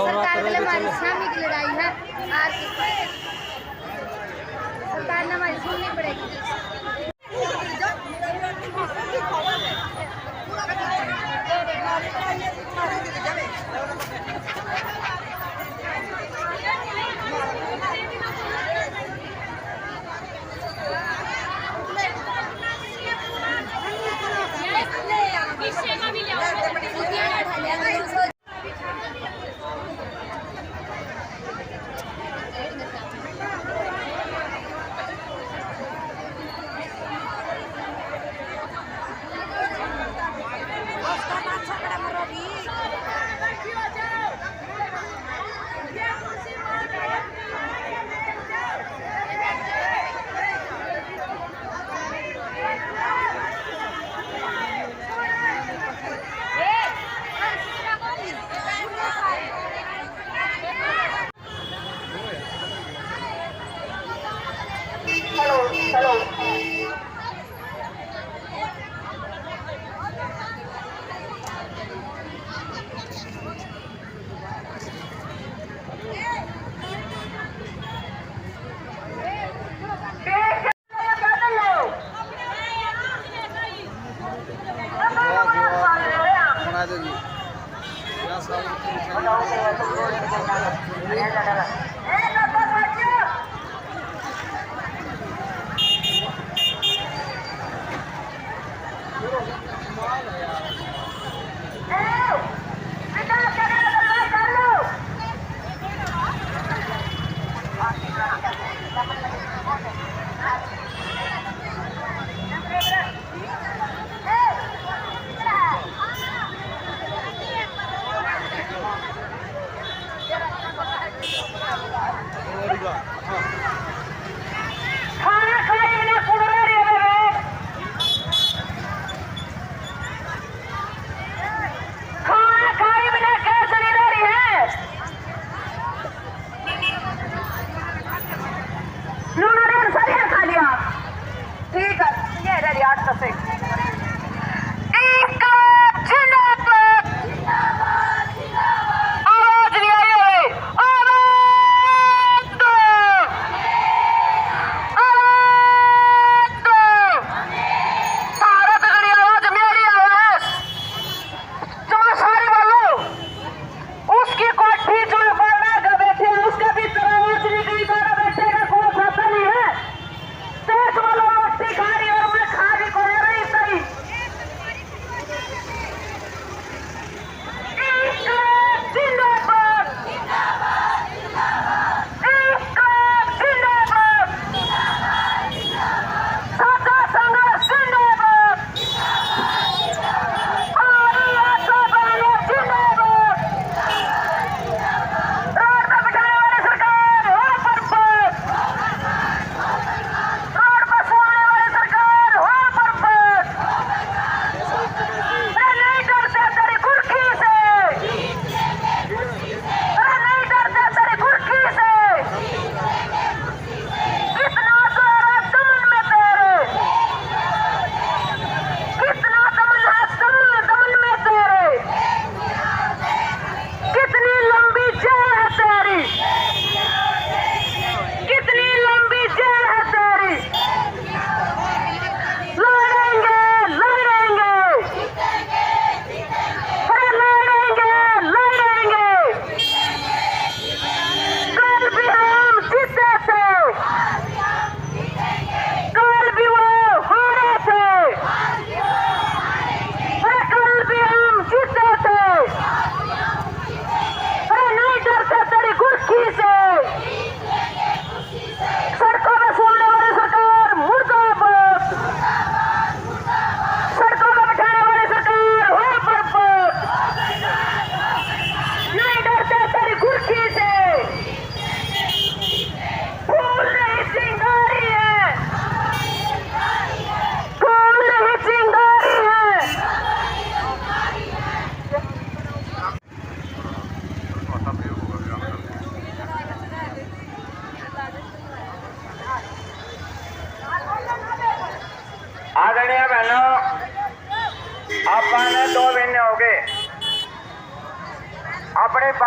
सरकार के लिए हमारी शामी की लड़ाई है। सरकार ने हमारी सुननी पड़ेगी।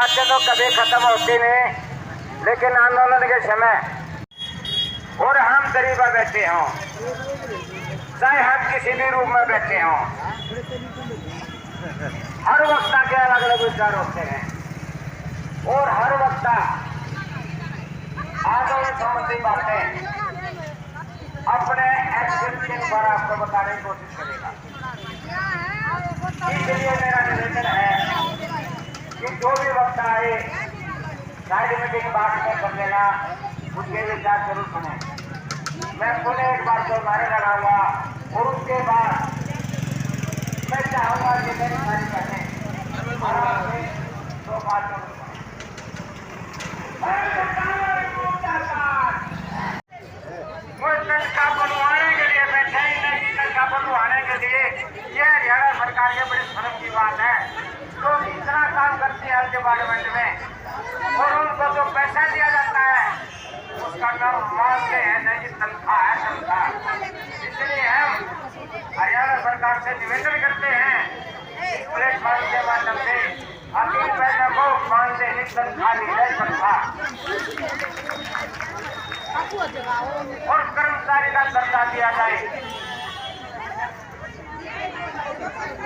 बातें तो कभी खत्म होती नहीं, लेकिन आंदोलन के समय और हम गरीबा बैठे हों, चाहे हम किसी भी रूप में बैठे हों, हर वक्त के अलग अलग विचार होते हैं और हर वक्त आंदोलन संबंधी बातें अपने एक्शन के द्वारा आपको बताने की कोशिश करेगा। इसलिए मेरा निवेदन है कि जो भी वक्त आए साइड मीटिंग बात में कर लेना, उसके विचार जरूर सुने। मैं पुनः एक बार तो नारे लगाऊंगा और उसके बाद मैं चाहूंगा कि मेरी सारी बहनें दो बात करूंगा। तनखा बनवाने के लिए बैठे ही नहीं, तनखा बनवाने के लिए ये हरियाणा सरकार के बड़े शर्म की बात है। तो इतना काम करती है डिपार्टमेंट में और उनको जो पैसा दिया जाता है उसका नाम मानते हैं नहीं, तनख्वाह है, तनख्वाह। इसलिए हम हरियाणा सरकार से निवेदन करते हैं प्लेटफॉर्म के माध्यम से अपनी पैसा को मानते ही तनख्वाह ली है, तनख्वाह और कर्मचारी का दर्जा दिया जाए।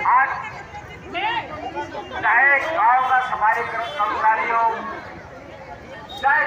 आज चाहे गांव का सफाई कर्मचारी हो, चाहे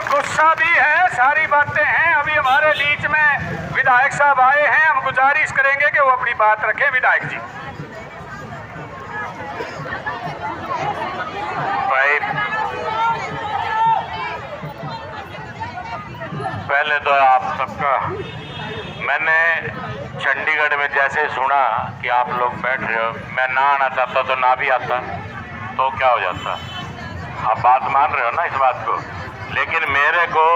गुस्सा भी है, सारी बातें हैं। अभी हमारे बीच में विधायक साहब आए हैं, हम गुजारिश करेंगे कि वो अपनी बात रखें। विधायक जी पहले तो आप सबका, मैंने चंडीगढ़ में जैसे सुना कि आप लोग बैठ रहे हो, मैं ना आना चाहता तो ना भी आता, तो क्या हो जाता? आप बात मान रहे हो ना इस बात को। लेकिन मेरे को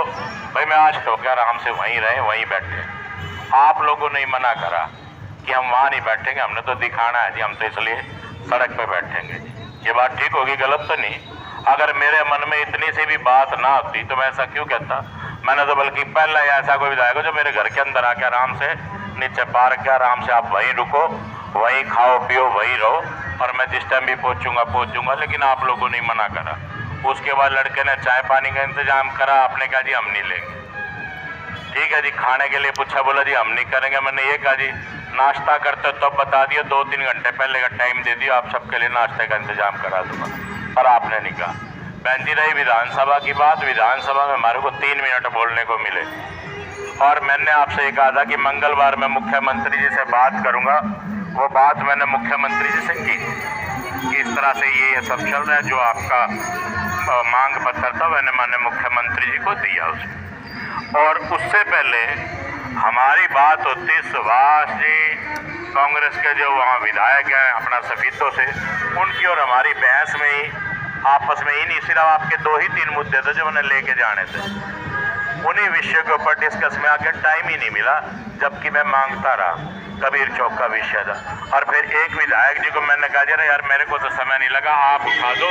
भाई, मैं आज तो क्या आराम से वहीं रहे, वहीं बैठे। आप लोगों ने मना करा कि हम वहाँ नहीं बैठेंगे, हमने तो दिखाना है जी, हम तो इसलिए सड़क पे बैठेंगे। ये बात ठीक होगी? गलत तो नहीं। अगर मेरे मन में इतनी सी भी बात ना होती तो मैं ऐसा क्यों कहता? मैंने तो बल्कि पहले ऐसा कोई विधायक हो जो मेरे घर के अंदर आके आराम से नीचे पार्क के आराम से आप वहीं रुको, वहीं खाओ पियो, वहीं रहो, और मैं जिस टाइम भी पहुंचूंगा। लेकिन आप लोगों ने मना करा। उसके बाद लड़के ने चाय पानी का इंतजाम करा, आपने कहा जी हम नहीं लेंगे। ठीक है जी, खाने के लिए पूछा, बोला जी हम नहीं करेंगे। मैंने ये कहा जी नाश्ता करते तब बता दिया, 2-3 घंटे पहले का टाइम दे दिया, आप सबके लिए नाश्ते का इंतजाम करा दूंगा, पर आपने नहीं कहा। बहन जी, रही विधानसभा की बात, विधानसभा में हमारे को 3 मिनट बोलने को मिले, और मैंने आपसे ये कहा था कि मंगलवार मैं मुख्यमंत्री जी से बात करूंगा। वो बात मैंने मुख्यमंत्री जी से की कि इस तरह से ये सब चल रहा है, जो आपका मांग पत्र था मैंने मुख्यमंत्री जी को दिया उसमें। और उससे पहले हमारी बात होती सुभाष जी, कांग्रेस के जो वहाँ विधायक हैं अपना सफीतों से, उनकी और हमारी बहस में ही आपस में ही नहीं, सिर्फ आपके 2 ही 3 मुद्दे थे जो मैंने लेके जाने थे। उन्हीं विषय के ऊपर डिस्कस में आके टाइम ही नहीं मिला, जबकि मैं मांगता रहा। कबीर चौक का विषय था, और फिर एक विधायक जी को मैंने कहा जरा यार मेरे को तो समय नहीं लगा, आप उठा दो।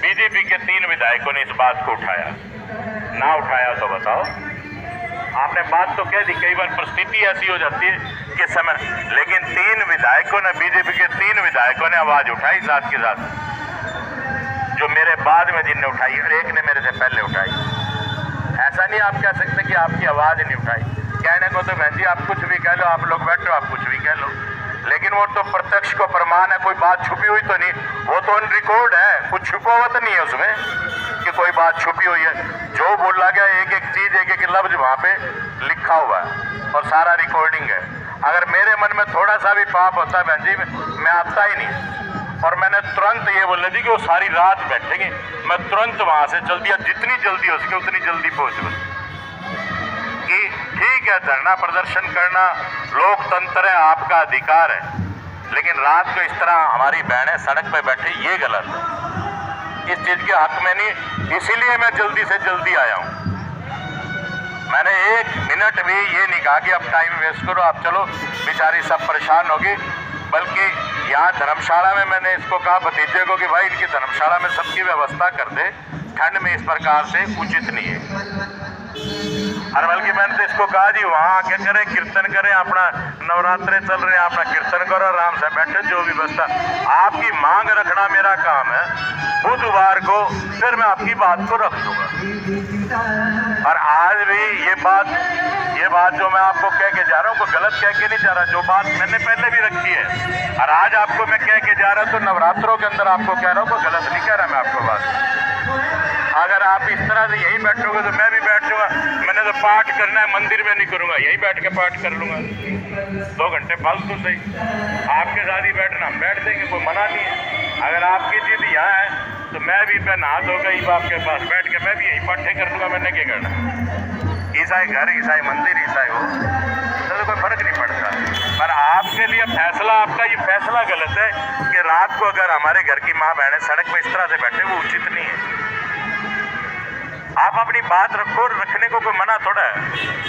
बीजेपी के 3 विधायकों ने इस बात को उठाया। ना उठाया तो बताओ, आपने बात तो कह दी। कई बार परिस्थिति ऐसी हो जाती है कि समय, लेकिन 3 विधायकों ने, बीजेपी के 3 विधायकों ने आवाज उठाई साथ के साथ, जो मेरे बाद में जिनने उठाई, और एक ने मेरे से पहले उठाई। ऐसा नहीं आप कह सकते कि आपकी आवाज नहीं उठाई। कहने को तो बहन जी आप कुछ भी कह लो, आप लोग बैठो आप कुछ भी कह लो, लेकिन वो तो प्रत्यक्ष को प्रमाण है, कोई बात छुपी हुई तो नहीं, वो तो ऑन रिकॉर्ड है, कुछ छुपा हुआ तो नहीं है उसमें कि कोई बात छुपी हुई है। जो बोला गया एक एक चीज, एक एक लफ्ज वहाँ पे लिखा हुआ है और सारा रिकॉर्डिंग है। अगर मेरे मन में थोड़ा सा भी पाप होता है बहन जी, मैं आता ही नहीं। और मैंने तुरंत ये बोला जी कि वो सारी रात बैठेंगे, मैं तुरंत वहाँ से चल दिया, जितनी जल्दी हो सके उतनी जल्दी पहुँच गया। कि ठीक है, धरना प्रदर्शन करना लोकतंत्र है, आपका अधिकार है, लेकिन रात को इस तरह हमारी बहनें सड़क पे बैठी, ये गलत है। इस चीज के हक में नहीं, इसीलिए मैं जल्दी से जल्दी आया हूँ। मैंने 1 मिनट भी ये नहीं कहा कि अब टाइम वेस्ट करो, आप चलो, बेचारी सब परेशान होगी। बल्कि यहाँ धर्मशाला में मैंने इसको कहा भतीजे को कि भाई इनकी धर्मशाला में सबकी व्यवस्था कर दे, ठंड में इस प्रकार से उचित नहीं है। और बल्कि मैंने तो इसको कहा जी वहाँ आके करें, कीर्तन करें, अपना नवरात्रे चल रहे हैं, अपना कीर्तन करो, आराम से बैठे, जो भी व्यवस्था। आपकी मांग रखना मेरा काम है, बुधवार को फिर मैं आपकी बात को रख दूंगा। और आज भी ये बात जो मैं आपको कह के जा रहा हूँ, कोई गलत कह के नहीं जा रहा, जो बात मैंने पहले भी रखी है, और आज आपको मैं कह के जा रहा, तो नवरात्रों के अंदर आपको कह रहा हूँ, कोई गलत नहीं कह रहा मैं आपको बात। अगर आप इस तरह से यहीं बैठोगे तो मैं भी बैठ जाऊंगा। मैंने तो पाठ करना है, मंदिर में नहीं करूंगा, यहीं बैठ के पाठ कर लूंगा, 2 घंटे फालतू सही। आपके साथ ही बैठना, हम बैठ देंगे, कोई मना नहीं है। अगर आपकी जिद यहाँ है तो मैं भी नहा धोकर ही आपके पास बैठ के मैं भी यही पाठे कर लूंगा। मैंने क्या करना, ईसाई घर, ईसाई मंदिर, ईसाई हो, तो कोई फर्क नहीं पड़ता। पर आपके लिए फैसला, आपका ये फैसला गलत है कि रात को अगर हमारे घर की माँ बहनें सड़क पर इस तरह से बैठे, वो उचित नहीं है। आप अपनी बात रखो, रखने को कोई मना थोड़ा है।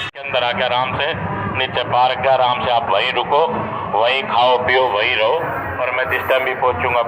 के अंदर आके आराम से नीचे पार्क के आराम से आप वहीं रुको, वहीं खाओ पियो, वहीं रहो, और मैं जिस टाइम भी पहुंचूंगा